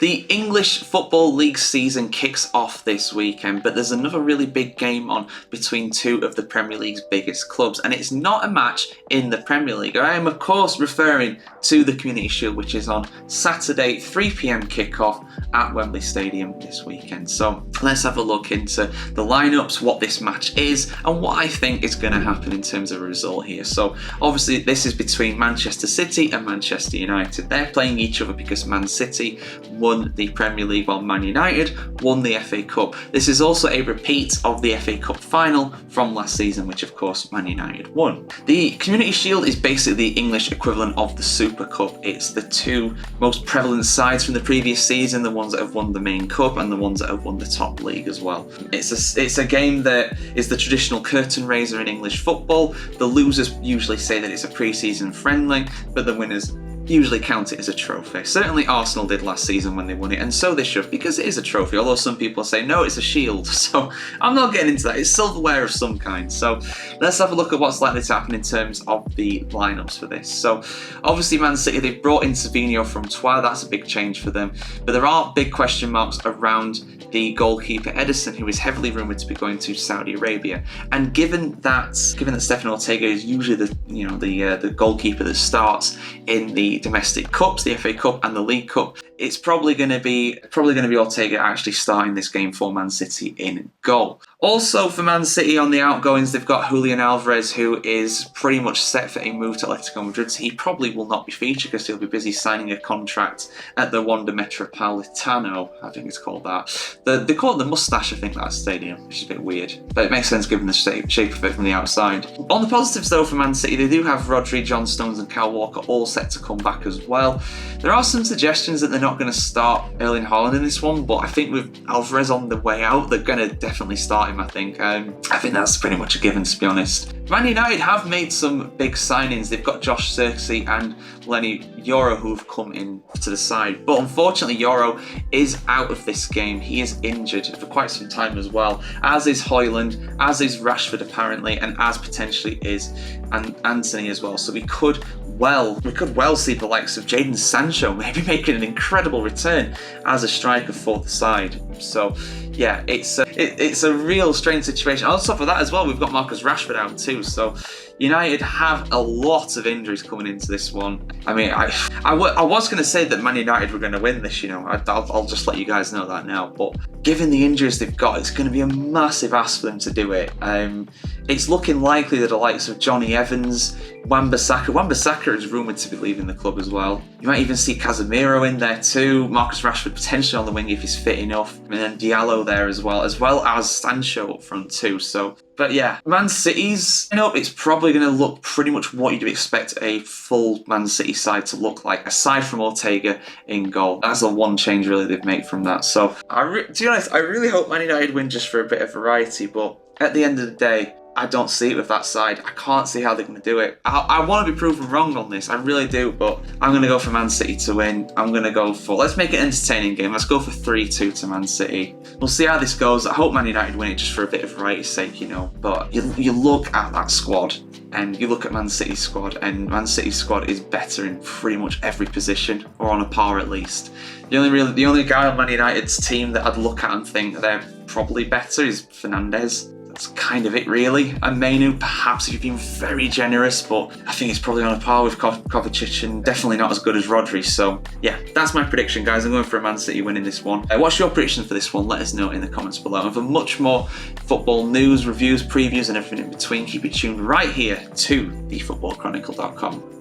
The English Football League season kicks off this weekend, but there's another really big game on between two of the Premier League's biggest clubs, and it's not a match in the Premier League. I am, of course, referring to the Community Shield, which is on Saturday, 3 p.m. kickoff at Wembley Stadium this weekend. So let's have a look into the lineups, what this match is, and what I think is going to happen in terms of a result here. So obviously, this is between Manchester City and Manchester United. They're playing each other because Man City won the Premier League while Man United won the FA Cup. This is also a repeat of the FA Cup final from last season, which of course Man United won. The Community Shield is basically the English equivalent of the Super Cup. It's the two most prevalent sides from the previous season, the ones that have won the main cup and the ones that have won the top league as well. It's a game that is the traditional curtain raiser in English football. The losers usually say that it's a pre-season friendly, but the winners usually count it as a trophy. Certainly Arsenal did last season when they won it, and so they should, because it is a trophy, although some people say no, it's a shield. So I'm not getting into that. It's silverware of some kind. So let's have a look at what's likely to happen in terms of the lineups for this. So obviously Man City, they've brought in Savinho from Troyes. That's a big change for them, but there are big question marks around the goalkeeper Ederson, who is heavily rumoured to be going to Saudi Arabia. And given that Stefan Ortega is usually the goalkeeper that starts in the domestic cups, the FA Cup and the League Cup, it's probably going to be Ortega actually starting this game for Man City in goal. Also for Man City on the outgoings, they've got Julian Alvarez, who is pretty much set for a move to Atletico Madrid. So he probably will not be featured because he'll be busy signing a contract at the Wanda Metropolitano, I think it's called that. They call it the Mustache, I think, that stadium, which is a bit weird, but it makes sense given the shape of it from the outside. On the positives though for Man City, they do have Rodri, John Stones and Kyle Walker all set to come back as well. There are some suggestions that they're not going to start Erling Haaland in this one, but I think with Alvarez on the way out, they're going to definitely start him, I think. I think that's pretty much a given, to be honest. Man United have made some big signings. They've got Josh Zirkzee and Lenny Yoro who have come in to the side, but unfortunately Yoro is out of this game. He is injured for quite some time as well, as is Højlund, as is Rashford apparently, and as potentially is Anthony as well. So we could well see the likes of Jadon Sancho maybe making an incredible return as a striker for the side. So yeah, it's a real strange situation. On top of that as well, we've got Marcus Rashford out too. So United have a lot of injuries coming into this one. I mean, I was going to say that Man United were going to win this, I'll just let you guys know that now. But given the injuries they've got, it's going to be a massive ask for them to do it. It's looking likely that the likes of Johnny Evans, Wan-Bissaka is rumoured to be leaving the club as well. You might even see Casemiro in there too, Marcus Rashford potentially on the wing if he's fit enough, and then Diallo there as well as Sancho up front too. So, but yeah, Man City's, it's probably going to look pretty much what you'd expect a full Man City side to look like, aside from Ortega in goal. That's the one change really they've made from that. So, to be honest, I really hope Man United win just for a bit of variety, but at the end of the day, I don't see it with that side. I can't see how they're going to do it. I want to be proven wrong on this, I really do, but I'm going to go for Man City to win. I'm going to go for, let's make it an entertaining game. Let's go for 3-2 to Man City. We'll see how this goes. I hope Man United win it just for a bit of variety's sake, But you look at that squad, and you look at Man City's squad, and Man City's squad is better in pretty much every position, or on a par at least. The only guy on Man United's team that I'd look at and think they're probably better is Fernandes. That's kind of it really. And Mainu, perhaps if you've been very generous, but I think he's probably on a par with Kovacic and definitely not as good as Rodri. So yeah, that's my prediction, guys. I'm going for a Man City winning this one. What's your prediction for this one? Let us know in the comments below. And for much more football news, reviews, previews and everything in between, keep it tuned right here to thefootballchronicle.com.